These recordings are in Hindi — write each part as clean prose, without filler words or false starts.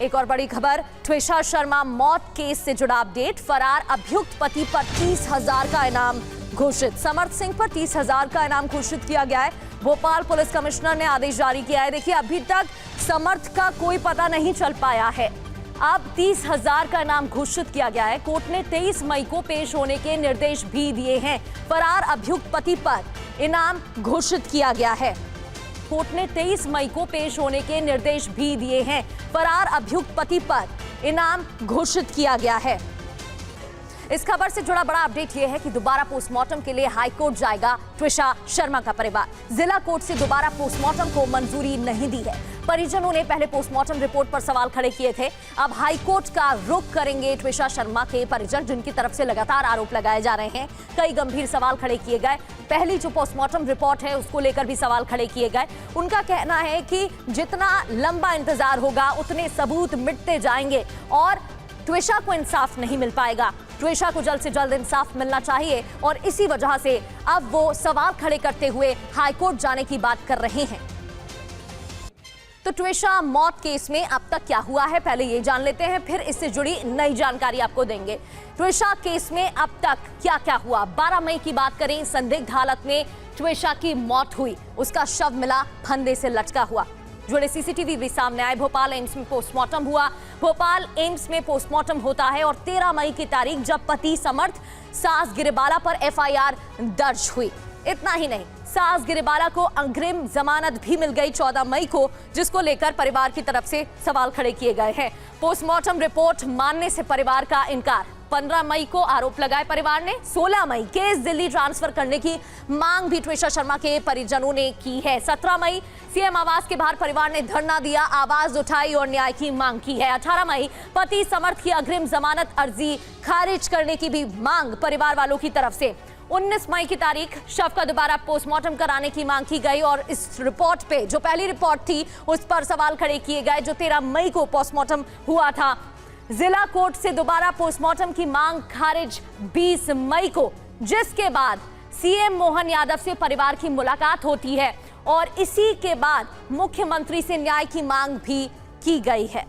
एक और बड़ी खबर, ट्विशा शर्मा मौत केस से जुड़ा अपडेट। फरार अभियुक्त पति पर 30,000 का इनाम घोषित। समर्थ सिंह पर 30,000 का इनाम घोषित किया गया है। भोपाल पुलिस कमिश्नर ने आदेश जारी किया है। देखिए, अभी तक समर्थ का कोई पता नहीं चल पाया है। अब 30,000 का इनाम घोषित किया गया है। कोर्ट ने 23 मई को पेश होने के निर्देश भी दिए हैं। फरार अभियुक्त पति पर इनाम घोषित किया गया है। कोर्ट ने 23 मई को पेश होने के निर्देश भी दिए हैं। फरार अभियुक्त पति पर इनाम घोषित किया गया है। इस खबर से जुड़ा बड़ा अपडेट यह है कि दोबारा पोस्टमार्टम के लिए हाईकोर्ट जाएगा ट्विशा शर्मा का परिवार। जिला कोर्ट से दोबारा पोस्टमार्टम को मंजूरी नहीं दी है। परिजनों ने पहले पोस्टमार्टम रिपोर्ट पर सवाल खड़े किए थे। अब हाईकोर्ट का रुख करेंगे ट्विशा शर्मा के परिजन, जिनकी तरफ से लगातार आरोप लगाए जा रहे हैं। कई गंभीर सवाल खड़े किए गए। पहली जो पोस्टमार्टम रिपोर्ट है उसको लेकर भी सवाल खड़े किए गए। उनका कहना है कि जितना लंबा इंतजार होगा उतने सबूत मिटते जाएंगे और ट्विशा को इंसाफ नहीं मिल पाएगा। ट्विशा को जल्द से जल्द इंसाफ मिलना चाहिए और इसी वजह से अब वो सवाल खड़े करते हुए हाईकोर्ट जाने की बात कर रहे हैं। तो ट्विशा मौत केस में अब तक क्या हुआ है, पहले ये जान लेते हैं, फिर इससे जुड़ी नई जानकारी आपको देंगे। ट्विशा केस में अब तक क्या क्या हुआ। 12 मई की बात करें, संदिग्ध हालत में ट्विशा की मौत हुई। उसका शव मिला फंदे से लटका हुआ। जुड़े सीसीटीवी भी सामने आए। भोपाल एम्स में पोस्टमार्टम हुआ। भोपाल एम्स में पोस्टमार्टम होता है और 13 मई की तारीख जब पति समर्थ सास गिरिबाला पर एफआईआर दर्ज हुई। इतना ही नहीं, सास गिरिबाला को अग्रिम जमानत भी मिल गई 14 मई को, जिसको लेकर परिवार की तरफ से सवाल खड़े किए गए हैं। पोस्टमार्टम रिपोर्ट मानने से परिवार का इनकार। 15 मई को आरोप लगाए परिवार ने। 16 मई केस दिल्ली ट्रांसफर करने की मांग भी ट्विशा शर्मा के परिजनों ने की है। 17 मई सीएम आवास के बाहर परिवार ने धरना दिया, आवाज उठाई और न्याय की मांग की है। 18 मई पति समर्थ की अग्रिम जमानत अर्जी खारिज करने की भी मांग परिवार वालों की तरफ से। 19 मई की तारीख शव का दोबारा पोस्टमार्टम कराने की मांग की गई और इस रिपोर्ट पे, जो पहली रिपोर्ट थी, उस पर सवाल खड़े किए गए, जो 13 मई को पोस्टमार्टम हुआ था। जिला कोर्ट से दोबारा पोस्टमार्टम की मांग खारिज 20 मई को, जिसके बाद सीएम मोहन यादव से परिवार की मुलाकात होती है और इसी के बाद मुख्यमंत्री से न्याय की मांग भी की गई है।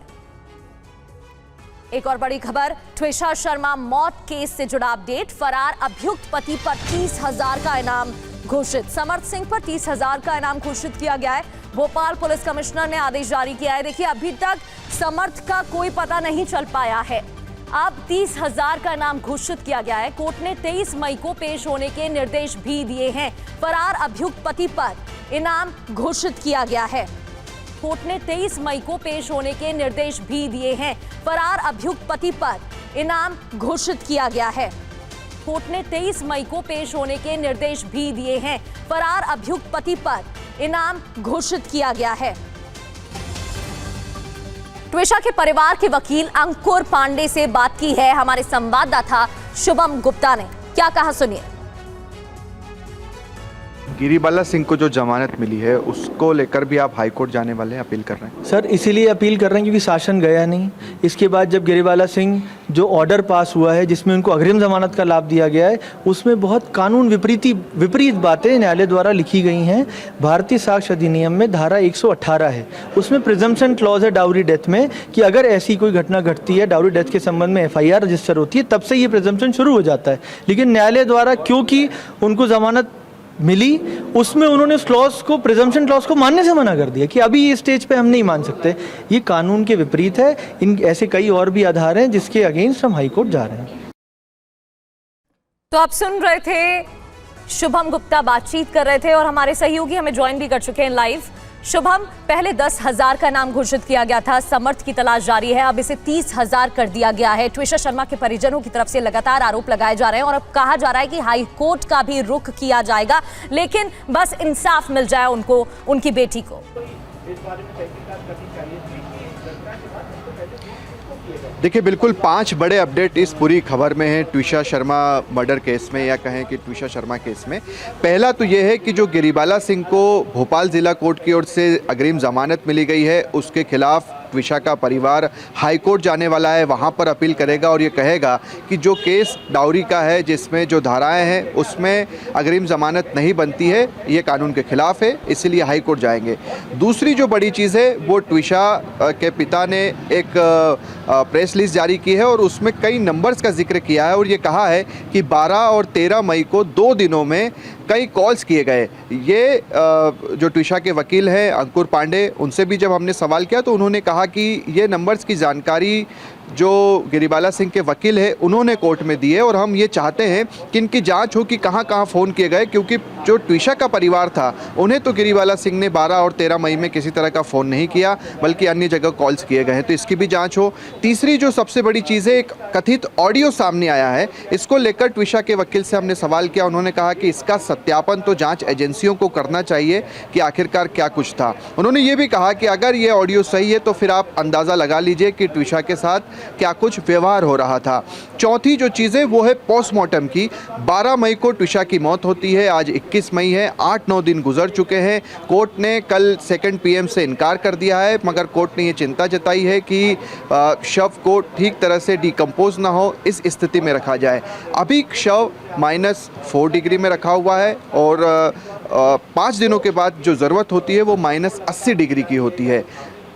एक और बड़ी खबर, ट्विशा शर्मा मौत केस से जुड़ा अपडेट। फरार अभियुक्त पति पर 30,000 का इनाम घोषित। समर्थ सिंह पर 30,000 का इनाम घोषित किया गया है। भोपाल पुलिस कमिश्नर ने आदेश जारी किया है। देखिए, अभी तक समर्थ का कोई पता नहीं चल पाया है। अब 30,000 का इनाम घोषित किया गया है। कोर्ट ने 23 मई को पेश होने के निर्देश भी दिए हैं। फरार अभियुक्त पति पर इनाम घोषित किया गया है। कोर्ट ने 23 मई को पेश होने के निर्देश भी दिए हैं। फरार अभियुक्त पति पर इनाम घोषित किया गया है। कोर्ट ने 23 मई को पेश होने के निर्देश भी दिए हैं। फरार अभियुक्त पति पर इनाम घोषित किया गया है। ट्विशा के परिवार के वकील अंकुर पांडे से बात की है हमारे संवाददाता शुभम गुप्ता ने। क्या कहा, सुनिए। गिरिबाला सिंह को जो जमानत मिली है उसको लेकर भी आप हाईकोर्ट जाने वाले हैं, अपील कर रहे हैं? सर, इसीलिए अपील कर रहे हैं क्योंकि शासन गया नहीं। इसके बाद जब गिरिबाला सिंह जो ऑर्डर पास हुआ है जिसमें उनको अग्रिम जमानत का लाभ दिया गया है, उसमें बहुत कानून विपरीत बातें न्यायालय द्वारा लिखी गई हैं। भारतीय साक्ष्य अधिनियम में धारा 118 है, उसमें प्रिजम्पशन क्लॉज है डाउरी डेथ में कि अगर ऐसी कोई घटना घटती है, डाउरी डेथ के संबंध में एफआईआर रजिस्टर होती है, तब से ये प्रिजम्पशन शुरू हो जाता है। लेकिन न्यायालय द्वारा क्योंकि उनको जमानत मिली, उसमें उन्होंने उस क्लॉज को, प्रिजम्पशन क्लॉज को मानने से मना कर दिया कि अभी ये स्टेज पे हम नहीं मान सकते। ये कानून के विपरीत है। इन ऐसे कई और भी आधार हैं जिसके अगेंस्ट हम हाईकोर्ट जा रहे हैं। तो आप सुन रहे थे, शुभम गुप्ता बातचीत कर रहे थे और हमारे सहयोगी हमें ज्वाइन भी कर चुके हैं लाइव। शुभम, पहले 10,000 का नाम घोषित किया गया था, समर्थ की तलाश जारी है, अब इसे 30,000 कर दिया गया है। ट्विशा शर्मा के परिजनों की तरफ से लगातार आरोप लगाए जा रहे हैं और अब कहा जा रहा है कि हाई कोर्ट का भी रुख किया जाएगा, लेकिन बस इंसाफ मिल जाए उनको, उनकी बेटी को। देखिए, बिल्कुल 5 बड़े अपडेट इस पूरी खबर में है ट्विशा शर्मा मर्डर केस में, या कहें कि ट्विशा शर्मा केस में। पहला तो ये है कि जो गिरिबाला सिंह को भोपाल ज़िला कोर्ट की ओर से अग्रिम ज़मानत मिली गई है, उसके खिलाफ ट्विशा का परिवार हाई कोर्ट जाने वाला है, वहाँ पर अपील करेगा और ये कहेगा कि जो केस डाउरी का है, जिसमें जो धाराएं हैं उसमें अग्रिम ज़मानत नहीं बनती है, ये कानून के खिलाफ है, इसीलिए हाई कोर्ट जाएंगे। दूसरी जो बड़ी चीज़ है वो ट्विशा के पिता ने एक प्रेस रिलीज जारी की है और उसमें कई नंबर्स का जिक्र किया है और ये कहा है कि 12 और 13 मई को 2 दिनों में कई कॉल्स किए गए। ये जो ट्विशा के वकील हैं अंकुर पांडे, उनसे भी जब हमने सवाल किया तो उन्होंने कहा कि ये नंबर्स की जानकारी जो गिरिबाला सिंह के वकील है उन्होंने कोर्ट में दी है और हम ये चाहते हैं कि इनकी जांच हो कि कहां कहां फ़ोन किए गए, क्योंकि जो ट्विशा का परिवार था उन्हें तो गिरिबाला सिंह ने 12 और 13 मई में किसी तरह का फ़ोन नहीं किया, बल्कि अन्य जगह कॉल्स किए गए हैं, तो इसकी भी जांच हो। तीसरी जो सबसे बड़ी चीज़ है, एक कथित ऑडियो सामने आया है, इसको लेकर ट्विशा के वकील से हमने सवाल किया। उन्होंने कहा कि इसका सत्यापन तो जाँच एजेंसियों को करना चाहिए कि आखिरकार क्या कुछ था। उन्होंने ये भी कहा कि अगर ये ऑडियो सही है तो फिर आप अंदाज़ा लगा लीजिए कि ट्विशा के साथ क्या कुछ व्यवहार हो रहा था। चौथी जो चीज़ है वो है पोस्टमार्टम की। 12 मई को ट्विशा की मौत होती है, आज 21 मई है, 8-9 दिन गुजर चुके हैं। कोर्ट ने कल 2 PM से इनकार कर दिया है, मगर कोर्ट ने ये चिंता जताई है कि शव को ठीक तरह से डिकम्पोज ना हो, इस स्थिति में रखा जाए। अभी शव -4 डिग्री में रखा हुआ है और 5 दिनों के बाद जो ज़रूरत होती है वो -80 डिग्री की होती है।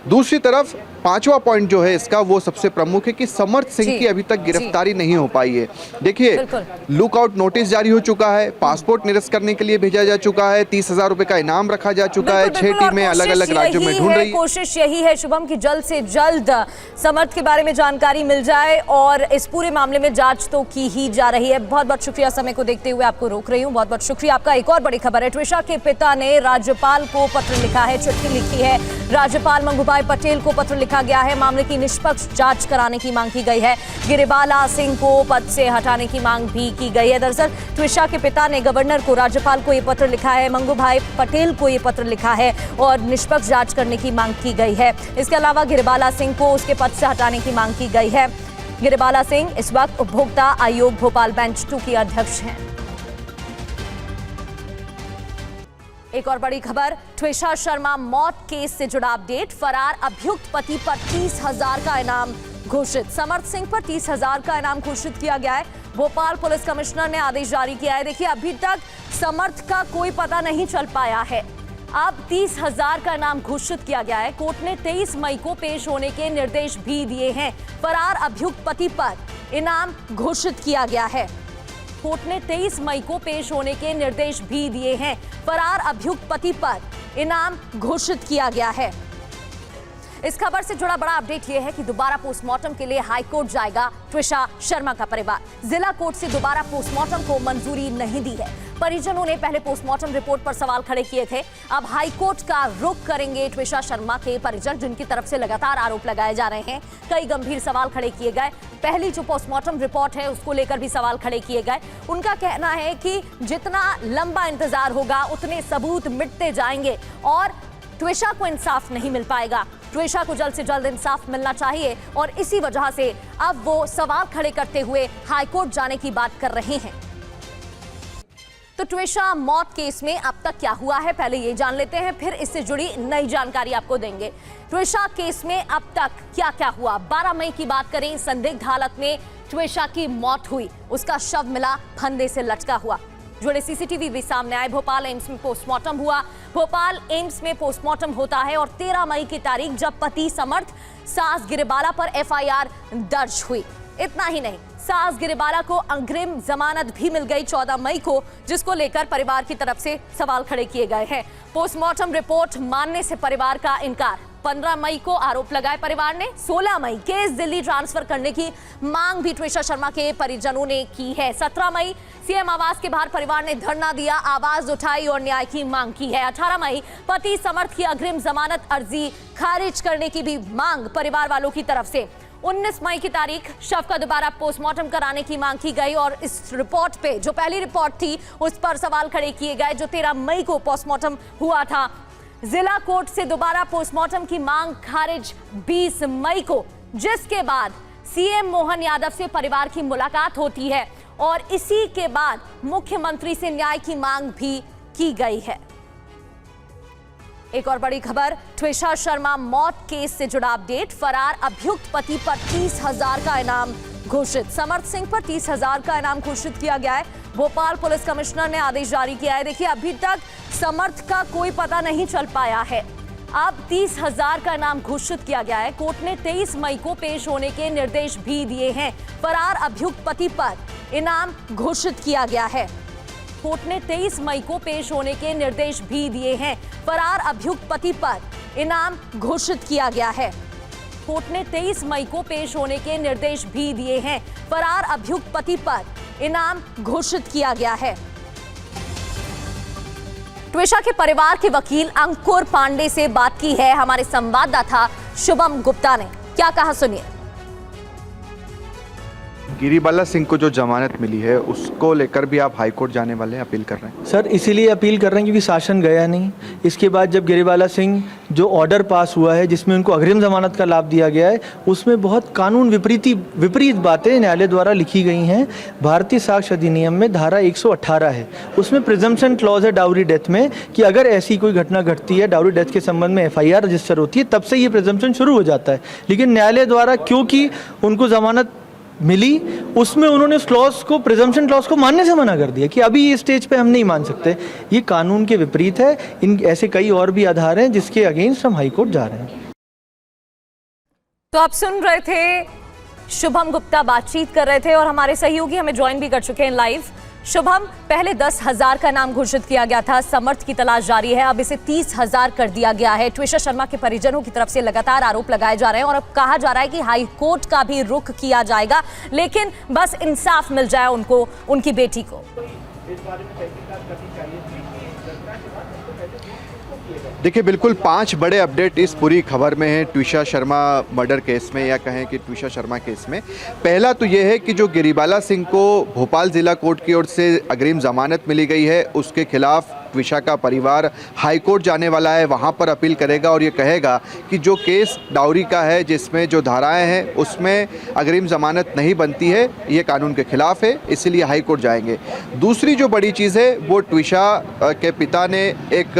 दूसरी तरफ 5वां पॉइंट जो है इसका वो सबसे प्रमुख है कि समर्थ सिंह की अभी तक गिरफ्तारी नहीं हो पाई है। देखिए, लुकआउट नोटिस जारी हो चुका है, पासपोर्ट निरस्त करने के लिए भेजा जा चुका है, 30,000 रुपए का इनाम रखा जा चुका है, 6 टीमें अलग अलग राज्यों में ढूंढ रही है। कोशिश यही है शुभम की जल्द से जल्द समर्थ के बारे में जानकारी मिल जाए और इस पूरे मामले में जांच तो की ही जा रही है। बहुत बहुत शुक्रिया, समय को देखते हुए आपको रोक रही हूँ, बहुत बहुत शुक्रिया आपका। एक और बड़ी खबर है, ट्विशा के पिता ने राज्यपाल को पत्र लिखा है, चिट्ठी लिखी है। राज्यपाल मंगूभाई पटेल को पत्र लिखा गया है, मामले की निष्पक्ष जांच कराने की मांग की गई है। गिरिबाला सिंह को पद से हटाने की मांग भी की गई है। दरअसल ट्विशा के पिता ने गवर्नर को, राज्यपाल को ये पत्र लिखा है, मंगूभाई पटेल को ये पत्र लिखा है और निष्पक्ष जांच करने की मांग की गई है। इसके अलावा गिरिबाला सिंह को उसके पद से हटाने की मांग की गई है। गिरिबाला सिंह इस वक्त उपभोक्ता आयोग भोपाल बेंच 2 के अध्यक्ष हैं। एक और बड़ी खबर, ट्विशा शर्मा मौत केस से जुड़ा अपडेट। फरार अभियुक्त पति पर 30,000 का इनाम घोषित। समर्थ सिंह पर 30,000 का इनाम घोषित किया गया है। भोपाल पुलिस कमिश्नर ने आदेश जारी किया है। देखिए, अभी तक समर्थ का कोई पता नहीं चल पाया है, अब 30,000 का इनाम घोषित किया गया है। कोर्ट ने 23 मई को पेश होने के निर्देश भी दिए हैं। फरार अभियुक्त पति पर इनाम घोषित किया गया है। कोर्ट ने 23 मई को पेश होने के निर्देश भी दिए हैं। फरार अभियुक्त पति पर इनाम घोषित किया गया है। इस खबर से जुड़ा बड़ा अपडेट यह है कि दोबारा पोस्टमार्टम के लिए हाईकोर्ट जाएगा ट्विशा शर्मा का परिवार। जिला कोर्ट से दोबारा पोस्टमार्टम को मंजूरी नहीं दी है। परिजनों ने पहले पोस्टमार्टम रिपोर्ट पर सवाल खड़े किए थे, अब हाईकोर्ट का रुख करेंगे ट्विशा शर्मा के परिजन, जिनकी तरफ से लगातार आरोप लगाए जा रहे हैं। कई गंभीर सवाल खड़े किए गए। पहली जो पोस्टमार्टम रिपोर्ट है उसको लेकर भी सवाल खड़े किए गए। उनका कहना है कि जितना लंबा इंतजार होगा उतने सबूत मिटते जाएंगे और ट्विशा को इंसाफ नहीं मिल पाएगा। ट्विशा को जल्द से जल्द इंसाफ मिलना चाहिए और इसी वजह से अब वो सवाल खड़े करते हुए हाईकोर्ट जाने की बात कर रहे हैं। तो ट्विशा मौत केस में अब तक क्या हुआ है, पहले ये जान लेते हैं, फिर इससे जुड़ी नई जानकारी आपको देंगे। ट्विशा केस में अब तक क्या क्या हुआ। 12 मई की बात करें, संदिग्ध हालत में ट्विशा की मौत हुई, उसका शव मिला फंदे से लटका हुआ। जुड़े सीसीटीवी भी सामने आए। भोपाल एम्स में पोस्टमार्टम हुआ। भोपाल एम्स में पोस्टमार्टम होता है और 13 मई की तारीख जब पति समर्थ सास गिरिबाला पर FIR दर्ज हुई। इतना ही नहीं, सास गिरिबाला को अग्रिम जमानत भी मिल गई 14 मई को, जिसको लेकर परिवार की तरफ से सवाल खड़े किए गए हैं। पोस्टमार्टम रिपोर्ट मानने से परिवार का इनकार। 15 मई को आरोप लगाए परिवार ने। 16 मई केस दिल्ली ट्रांसफर करने की मांग भी ट्विशा शर्मा के परिजनों ने की है। 17 मई सीएम आवास के बाहर परिवार ने धरना दिया, आवाज उठाई और न्याय की मांग की है। 18 मई पति समर्थ की अग्रिम जमानत अर्जी खारिज करने की भी मांग परिवार वालों की तरफ से। 19 मई की तारीख शव का दोबारा पोस्टमार्टम कराने की मांग की गई और इस रिपोर्ट पे, जो पहली रिपोर्ट थी, उस पर सवाल खड़े किए गए जो 13 मई को पोस्टमार्टम हुआ था। जिला कोर्ट से दोबारा पोस्टमार्टम की मांग खारिज 20 मई को। जिसके बाद सीएम मोहन यादव से परिवार की मुलाकात होती है और इसी के बाद मुख्यमंत्री से न्याय की मांग भी की गई है। एक और बड़ी खबर, ट्विशा शर्मा मौत केस से जुड़ा अपडेट। फरार अभियुक्त पति पर 30,000 का इनाम घोषित। समर्थ सिंह पर 30,000 का इनाम घोषित किया गया है। भोपाल पुलिस कमिश्नर ने आदेश जारी किया है। देखिए, अभी तक समर्थ का कोई पता नहीं चल पाया है। अब 30,000 का इनाम घोषित किया गया है। कोर्ट ने 23 मई को पेश होने के निर्देश भी दिए हैं। फरार अभियुक्त पति पर इनाम घोषित किया गया है। कोर्ट ने 23 मई को पेश होने के निर्देश भी दिए हैं। फरार अभियुक्त पति पर इनाम घोषित किया गया है। कोर्ट ने 23 मई को पेश होने के निर्देश भी दिए हैं। फरार अभियुक्त पति पर इनाम घोषित किया गया है। ट्विशा के परिवार के वकील अंकुर पांडे से बात की है हमारे संवाददाता शुभम गुप्ता ने। क्या कहा, सुनिए। गिरिबाला सिंह को जो जमानत मिली है उसको लेकर भी आप हाईकोर्ट जाने वाले हैं, अपील कर रहे हैं? सर, इसीलिए अपील कर रहे हैं क्योंकि शासन गया नहीं। इसके बाद जब गिरिबाला सिंह जो ऑर्डर पास हुआ है जिसमें उनको अग्रिम जमानत का लाभ दिया गया है, उसमें बहुत कानून विपरीत बातें न्यायालय द्वारा लिखी गई हैं। भारतीय साक्ष्य अधिनियम में धारा 118 है, उसमें प्रिजम्पशन क्लॉज है डाउरी डेथ में कि अगर ऐसी कोई घटना घटती है, डाउरी डेथ के संबंध में FIR रजिस्टर होती है, तब से ये प्रिजम्पशन शुरू हो जाता है। लेकिन न्यायालय द्वारा क्योंकि उनको जमानत मिली, उसमें उन्होंने उस क्लॉज को, प्रिजम्पशन क्लॉज को मानने से मना कर दिया कि अभी ये स्टेज पे हम नहीं मान सकते। ये कानून के विपरीत है। इन ऐसे कई और भी आधार हैं जिसके अगेंस्ट हम हाईकोर्ट जा रहे हैं। तो आप सुन रहे थे, शुभम गुप्ता बातचीत कर रहे थे और हमारे सहयोगी हमें ज्वाइन भी कर चुके हैं लाइव। शुभम, पहले 10,000 का नाम घोषित किया गया था, समर्थ की तलाश जारी है, अब इसे 30,000 कर दिया गया है। ट्विशा शर्मा के परिजनों की तरफ से लगातार आरोप लगाए जा रहे हैं और अब कहा जा रहा है कि हाई कोर्ट का भी रुख किया जाएगा, लेकिन बस इंसाफ मिल जाए उनको, उनकी बेटी को। देखिए, बिल्कुल 5 बड़े अपडेट इस पूरी खबर में हैं ट्विशा शर्मा मर्डर केस में, या कहें कि ट्विशा शर्मा केस में। पहला तो ये है कि जो गिरिबाला सिंह को भोपाल जिला कोर्ट की ओर से अग्रिम जमानत मिली गई है, उसके खिलाफ ट्विशा का परिवार हाईकोर्ट जाने वाला है, वहाँ पर अपील करेगा और ये कहेगा कि जो केस डाउरी का है, जिसमें जो धाराएं हैं उसमें अग्रिम जमानत नहीं बनती है, ये कानून के खिलाफ है, इसीलिए हाईकोर्ट जाएंगे। दूसरी जो बड़ी चीज़ है वो ट्विशा के पिता ने एक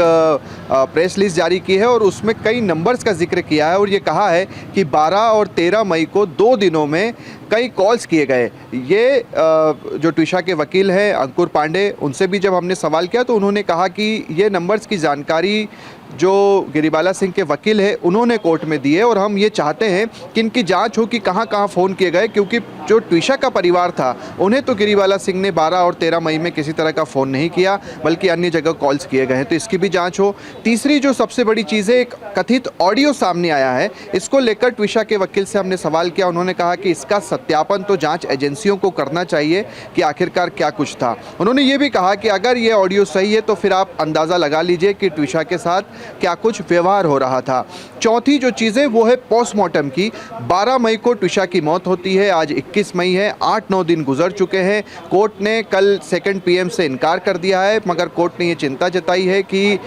प्रेस रिलीज जारी की है और उसमें कई नंबर्स का जिक्र किया है और ये कहा है कि 12 और 13 मई को 2 दिनों में कई कॉल्स किए गए। ये जो ट्विशा के वकील हैं अंकुर पांडे, उनसे भी जब हमने सवाल किया तो उन्होंने कहा कि ये नंबर्स की जानकारी जो गिरिबाला सिंह के वकील है उन्होंने कोर्ट में दी है और हम ये चाहते हैं कि इनकी जांच हो कि कहां कहां फ़ोन किए गए, क्योंकि जो ट्विशा का परिवार था उन्हें तो गिरिबाला सिंह ने 12 और 13 मई में किसी तरह का फ़ोन नहीं किया, बल्कि अन्य जगह कॉल्स किए गए हैं, तो इसकी भी जांच हो। तीसरी जो सबसे बड़ी चीज़ है, एक कथित ऑडियो सामने आया है, इसको लेकर ट्विशा के वकील से हमने सवाल किया। उन्होंने कहा कि इसका सत्यापन तो जाँच एजेंसियों को करना चाहिए कि आखिरकार क्या कुछ था। उन्होंने ये भी कहा कि अगर ये ऑडियो सही है तो फिर आप अंदाज़ा लगा लीजिए कि ट्विशा के साथ क्या कुछ व्यवहार हो रहा था। चौथी जो चीज़ है वो है पोस्टमार्टम की। 12 मई को ट्विशा की मौत होती है, आज 21 मई है, 8-9 दिन गुजर चुके हैं। कोर्ट ने कल 2 PM से इनकार कर दिया है, मगर कोर्ट ने ये चिंता जताई है कि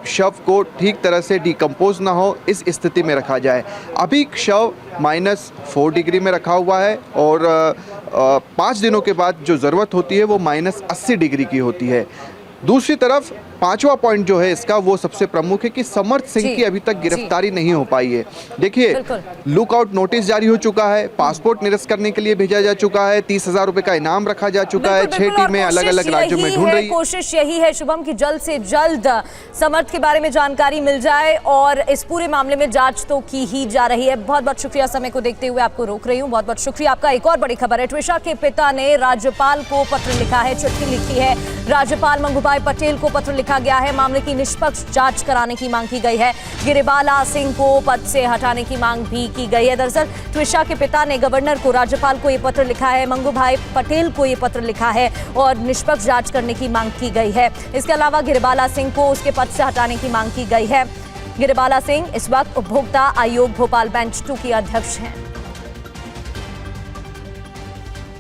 शव को ठीक तरह से डिकम्पोज ना हो, इस स्थिति में रखा जाए। अभी शव -4 डिग्री में रखा हुआ है और 5 दिनों के बाद जो ज़रूरत होती है वो -80 डिग्री की होती है। दूसरी तरफ 5वां पॉइंट जो है इसका वो सबसे प्रमुख है कि समर्थ सिंह की अभी तक गिरफ्तारी नहीं हो पाई है। देखिए, लुकआउट नोटिस जारी हो चुका है, पासपोर्ट निरस्त करने के लिए भेजा जा चुका है, 30,000 रुपए का इनाम रखा जा चुका है, 6 टीमें अलग अलग राज्यों में ढूंढ रही है। कोशिश यही है शुभम की जल्द से जल्द समर्थ के बारे में जानकारी मिल जाए और इस पूरे मामले में जांच तो की ही जा रही है। बहुत बहुत शुक्रिया, समय को देखते हुए आपको रोक रही हूँ, बहुत बहुत शुक्रिया आपका। एक और बड़ी खबर है, ट्विशा के पिता ने राज्यपाल को पत्र लिखा है, चिट्ठी लिखी है। राज्यपाल मंगूभाई पटेल को पत्र लिखा गया है, मामले की निष्पक्ष जांच कराने की मांग की गई है। गिरिबाला सिंह को पद से हटाने की मांग भी की गई है। दरअसल ट्विशा के पिता ने गवर्नर को, राज्यपाल को ये पत्र लिखा है, मंगूभाई पटेल को ये पत्र लिखा है और निष्पक्ष जांच करने की मांग की गई है। इसके अलावा गिरिबाला सिंह को उसके पद से हटाने की मांग की गई है। गिरिबाला सिंह इस वक्त उपभोक्ता आयोग भोपाल बेंच 2 की अध्यक्ष हैं।